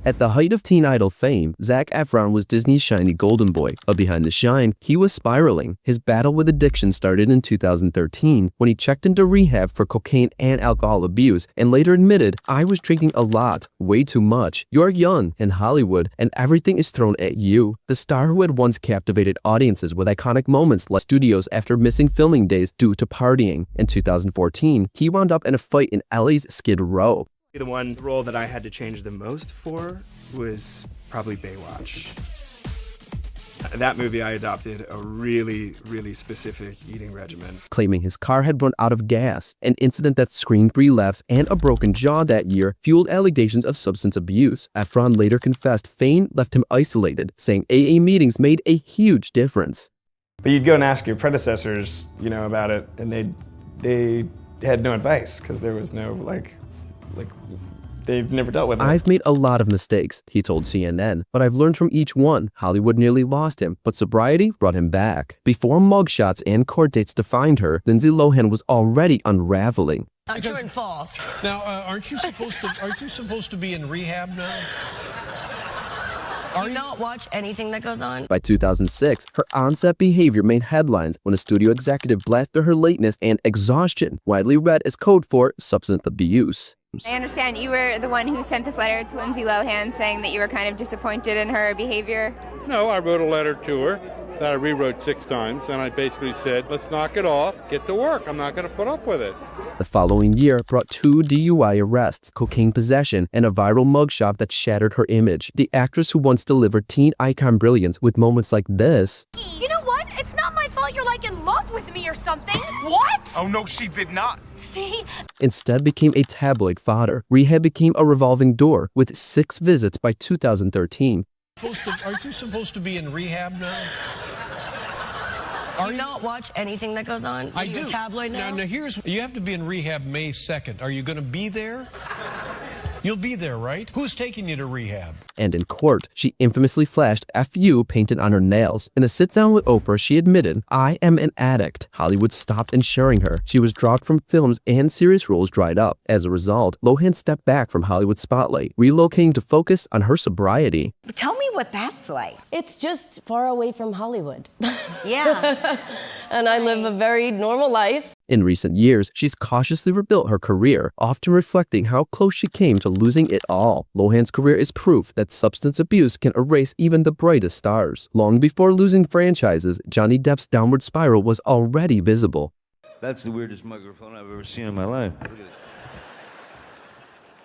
At the height of teen idol fame, Zac Efron was Disney's shiny golden boy, but behind the shine, he was spiraling. His battle with addiction started in 2013 when he checked into rehab for cocaine and alcohol abuse and later admitted, "I was drinking a lot, way too much. You're young in Hollywood and everything is thrown at you." The star who had once captivated audiences with iconic moments left studios after missing filming days due to partying. In 2014, he wound up in a fight in LA's Skid Row. The one role that I had to change the most for was probably Baywatch. That movie, I adopted a really specific eating regimen. Claiming his car had run out of gas, an incident that screened 3 laughs and a broken jaw that year fueled allegations of substance abuse. Efron later confessed fame left him isolated, saying AA meetings made a huge difference. But you'd go and ask your predecessors, about it, and they had no advice because there was no they've never dealt with it. "I've made a lot of mistakes," he told CNN, "but I've learned from each one. Hollywood nearly lost him, but sobriety brought him back." Before mugshots and court dates defined her, Lindsay Lohan was already unraveling. True and false. Now, aren't you supposed to be in rehab now? Do you not watch anything that goes on? By 2006, her on-set behavior made headlines when a studio executive blasted her lateness and exhaustion, widely read as code for substance abuse. I understand you were the one who sent this letter to Lindsay Lohan saying that you were kind of disappointed in her behavior. No, I wrote a letter to her that I rewrote 6 times, and I basically said, let's knock it off, get to work. I'm not going to put up with it. The following year brought 2 DUI arrests, cocaine possession, and a viral mugshot that shattered her image. The actress who once delivered teen icon brilliance with moments like this. You know what? It's not my fault you're in love with me or something. What? Oh no, she did not. See? Instead became a tabloid fodder. Rehab became a revolving door with 6 visits by 2013. Aren't you supposed to be in rehab now? Do you not watch anything that goes on? I do. A tabloid now? Now you have to be in rehab May 2nd. Are you going to be there? You'll be there, right? Who's taking you to rehab? And in court, she infamously flashed "FU" painted on her nails. In a sit-down with Oprah, she admitted, "I am an addict." Hollywood stopped insuring her. She was dropped from films and serious roles dried up. As a result, Lohan stepped back from Hollywood spotlight, relocating to focus on her sobriety. Tell me what that's like. It's just far away from Hollywood. Yeah. And I live a very normal life. In recent years, she's cautiously rebuilt her career, often reflecting how close she came to losing it all. Lohan's career is proof that substance abuse can erase even the brightest stars. Long before losing franchises, Johnny Depp's downward spiral was already visible. That's the weirdest microphone I've ever seen in my life.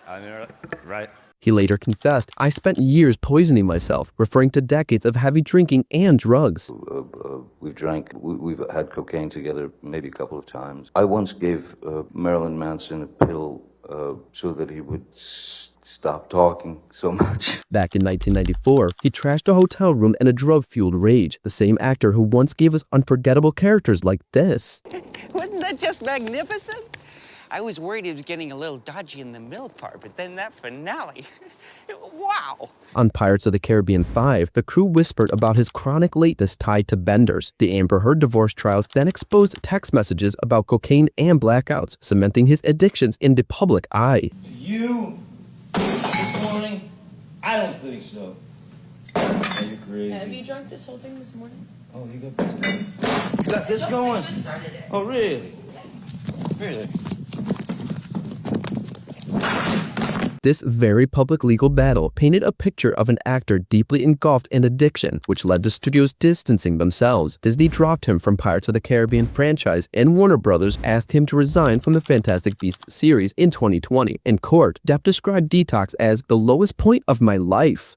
I mean, right? He later confessed, "I spent years poisoning myself," referring to decades of heavy drinking and drugs. We've had cocaine together maybe a couple of times. I once gave Marilyn Manson a pill so that he would stop talking so much. Back in 1994, he trashed a hotel room in a drug-fueled rage, the same actor who once gave us unforgettable characters like this. Wasn't that just magnificent? I was worried he was getting a little dodgy in the middle part, but then that finale, wow. On Pirates of the Caribbean 5, the crew whispered about his chronic lateness tied to benders. The Amber Heard divorce trials then exposed text messages about cocaine and blackouts, cementing his addictions in the public eye. You, this morning? I don't think so. You're crazy. Have you drunk this whole thing this morning? Oh, you got this going? You got this going? I just started it. Oh, really? Yes. Really? This very public legal battle painted a picture of an actor deeply engulfed in addiction, which led to studios distancing themselves. Disney dropped him from Pirates of the Caribbean franchise, and Warner Brothers asked him to resign from the Fantastic Beasts series in 2020. In court, Depp described Detox as the lowest point of my life.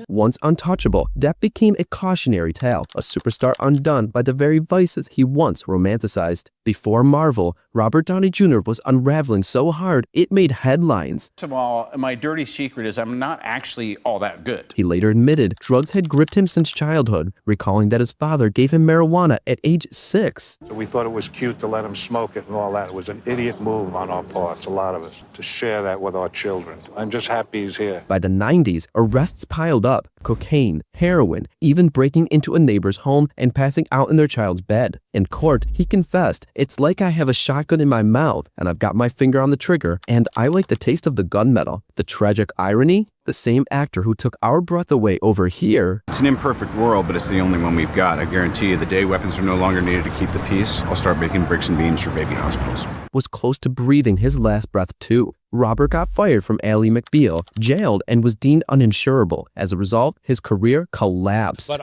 Once untouchable, Depp became a cautionary tale, a superstar undone by the very vices he once romanticized. Before Marvel, Robert Downey Jr. was unraveling so hard it made headlines. First of all, my dirty secret is I'm not actually all that good. He later admitted drugs had gripped him since childhood, recalling that his father gave him marijuana at age 6. So we thought it was cute to let him smoke it and all that. It was an idiot move on our parts, a lot of us, to share that with our children. I'm just happy he's here. By the 90s, arrests piled up, cocaine, heroin, even breaking into a neighbor's home and passing out in their child's bed. In court, he confessed, "It's like I have a shotgun in my mouth and I've got my finger on the trigger and I like the taste of the gunmetal." The tragic irony? The same actor who took our breath away over here. It's an imperfect world, but it's the only one we've got. I guarantee you the day weapons are no longer needed to keep the peace, I'll start making bricks and beams for baby hospitals. Was close to breathing his last breath too. Robert got fired from Ally McBeal, jailed, and was deemed uninsurable. As a result, his career collapsed. But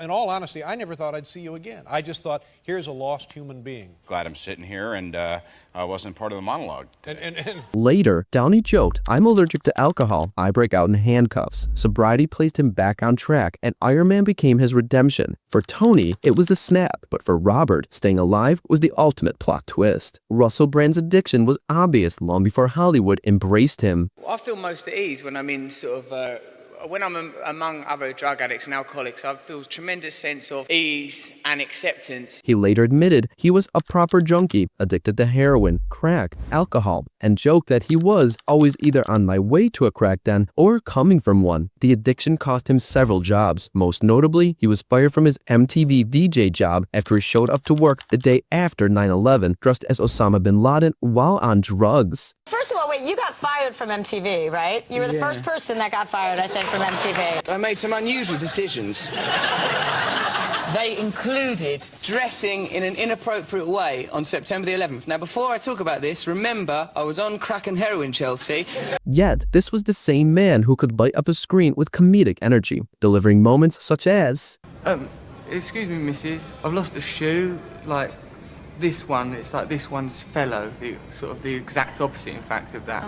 in all honesty, I never thought I'd see you again. I just thought, here's a lost human being. Glad I'm sitting here and I wasn't part of the monologue. Later, Downey joked, "I'm allergic to alcohol. I break out in handcuffs." Sobriety placed him back on track, and Iron Man became his redemption. For Tony, it was the snap, but for Robert, staying alive was the ultimate plot twist. Russell Brand's addiction was obvious long before Hollywood embraced him. I feel most at ease when I'm in when I'm among other drug addicts and alcoholics. I feel a tremendous sense of ease and acceptance. He later admitted he was a proper junkie, addicted to heroin, crack, alcohol, and joked that he was always either on my way to a crack den or coming from one. The addiction cost him several jobs. Most notably, he was fired from his MTV VJ job after he showed up to work the day after 9/11 dressed as Osama bin Laden while on drugs. First of all, wait, you got fired from MTV, right? You were the first person that got fired, I think, from MTV. I made some unusual decisions. They included dressing in an inappropriate way on September the 11th. Now, before I talk about this, remember, I was on crack and heroin, Chelsea. Yet, this was the same man who could light up a screen with comedic energy, delivering moments such as, Excuse me, missus, I've lost a shoe, like this one, it's like this one's fellow, the exact opposite, in fact, of that.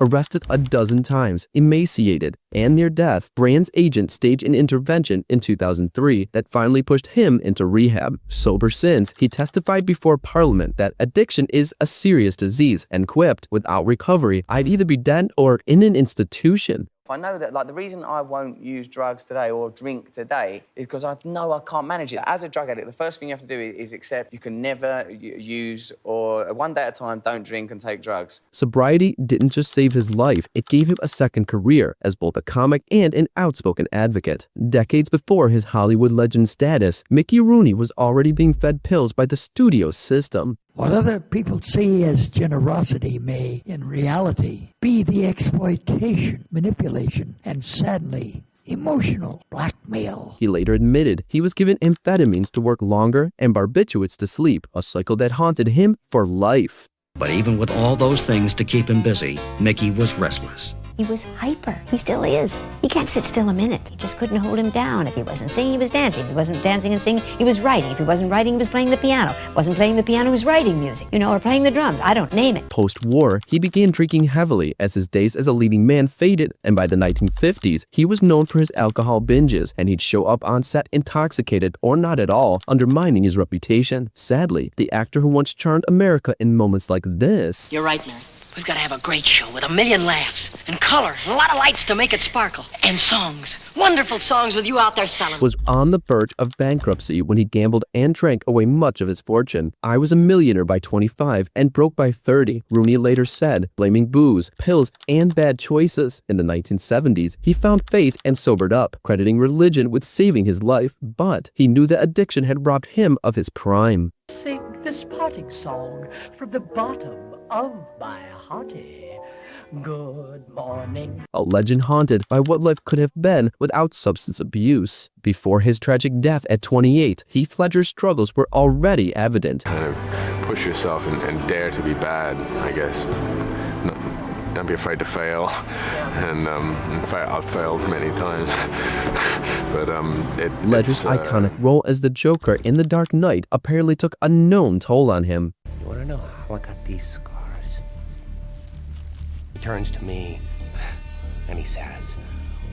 arrested a dozen times, emaciated, and near death, Brand's agent staged an intervention in 2003 that finally pushed him into rehab. Sober since, he testified before Parliament that addiction is a serious disease and quipped, "Without recovery, I'd either be dead or in an institution." I know that, like, the reason I won't use drugs today or drink today is because I know I can't manage it. As a drug addict, the first thing you have to do is accept you can never use, or one day at a time, don't drink and take drugs. Sobriety didn't just save his life, it gave him a second career as both a comic and an outspoken advocate. Decades before his Hollywood legend status, Mickey Rooney was already being fed pills by the studio system. What other people see as generosity may, in reality, be the exploitation, manipulation, and sadly, emotional blackmail. He later admitted he was given amphetamines to work longer and barbiturates to sleep, a cycle that haunted him for life. But even with all those things to keep him busy, Mickey was restless. He was hyper. He still is. He can't sit still a minute. You just couldn't hold him down. If he wasn't singing, he was dancing. If he wasn't dancing and singing, he was writing. If he wasn't writing, he was playing the piano. Wasn't playing the piano, he was writing music. Or playing the drums. I don't name it. Post-war, he began drinking heavily as his days as a leading man faded, and by the 1950s, he was known for his alcohol binges, and he'd show up on set intoxicated or not at all, undermining his reputation. Sadly, the actor who once charmed America in moments like this. You're right, Mary. We've got to have a great show with 1,000,000 laughs and color and a lot of lights to make it sparkle. And songs. Wonderful songs with you out there selling. Was on the verge of bankruptcy when he gambled and drank away much of his fortune. "I was a millionaire by 25 and broke by 30, Rooney later said, blaming booze, pills, and bad choices. In the 1970s, he found faith and sobered up, crediting religion with saving his life, but he knew that addiction had robbed him of his prime. Sing this parting song from the bottom of my hearty. Good morning. A legend haunted by what life could have been without substance abuse. Before his tragic death at 28, Heath Ledger's struggles were already evident. Kind of push yourself and dare to be bad, I guess. Don't be afraid to fail. And in fact, I've failed many times. But Ledger's iconic role as the Joker in The Dark Knight apparently took a known toll on him. You want to know how I got these scars? He turns to me and he says,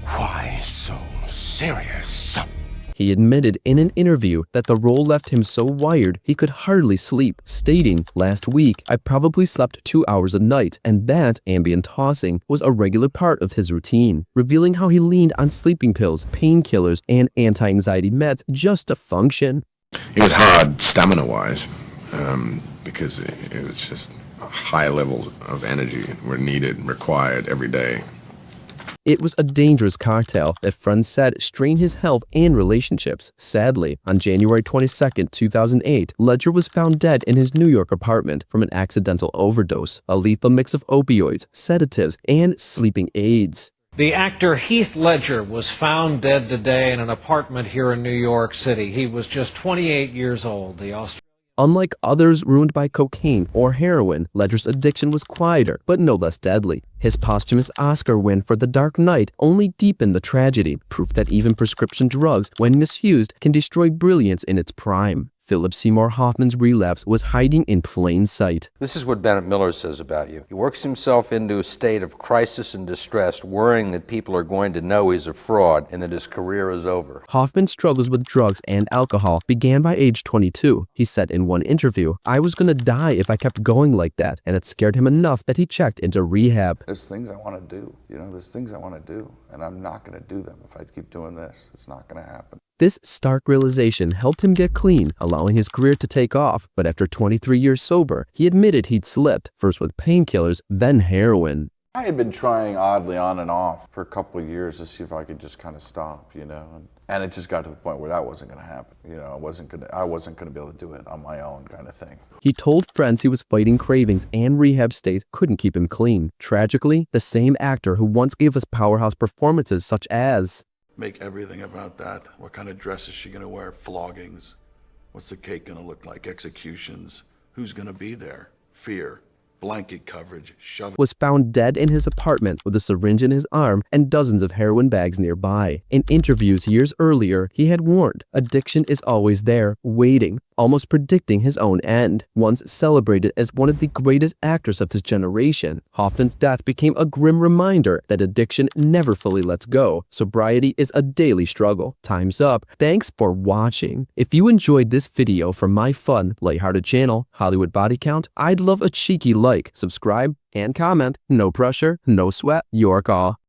"Why so serious?" He admitted in an interview that the role left him so wired he could hardly sleep, stating, "Last week, I probably slept 2 hours a night, and that, ambient tossing, was a regular part of his routine," revealing how he leaned on sleeping pills, painkillers, and anti-anxiety meds just to function. It was hard stamina-wise, because it was just high levels of energy were needed, required every day. It was a dangerous cocktail that friends said strained his health and relationships. Sadly, on January 22, 2008, Ledger was found dead in his New York apartment from an accidental overdose, a lethal mix of opioids, sedatives, and sleeping aids. The actor Heath Ledger was found dead today in an apartment here in New York City. He was just 28 years old. Unlike others ruined by cocaine or heroin, Ledger's addiction was quieter, but no less deadly. His posthumous Oscar win for The Dark Knight only deepened the tragedy, proof that even prescription drugs, when misused, can destroy brilliance in its prime. Phillip Seymour Hoffman's relapse was hiding in plain sight. This is what Bennett Miller says about you. He works himself into a state of crisis and distress, worrying that people are going to know he's a fraud and that his career is over. Hoffman's struggles with drugs and alcohol began by age 22. He said in one interview, "I was gonna die if I kept going like that," and it scared him enough that he checked into rehab. There's things I want to do, there's things I want to do, and I'm not going to do them. If I keep doing this, it's not going to happen. This stark realization helped him get clean, allowing his career to take off. But after 23 years sober, he admitted he'd slipped, first with painkillers, then heroin. I had been trying oddly on and off for a couple of years to see if I could just kind of stop, and it just got to the point where that wasn't going to happen. I wasn't going to be able to do it on my own kind of thing. He told friends he was fighting cravings and rehab stays couldn't keep him clean. Tragically, the same actor who once gave us powerhouse performances such as Make everything about that. What kind of dress is she going to wear? Floggings. What's the cake going to look like? Executions. Who's going to be there? Fear. Blanket coverage. Shove. Was found dead in his apartment with a syringe in his arm and dozens of heroin bags nearby. In interviews years earlier, he had warned, addiction is always there, waiting, almost predicting his own end. Once celebrated as one of the greatest actors of his generation, Hoffman's death became a grim reminder that addiction never fully lets go. Sobriety is a daily struggle. Time's up. Thanks for watching. If you enjoyed this video from my fun, lighthearted channel, Hollywood Body Count, I'd love a cheeky like, subscribe, and comment. No pressure, no sweat, your call.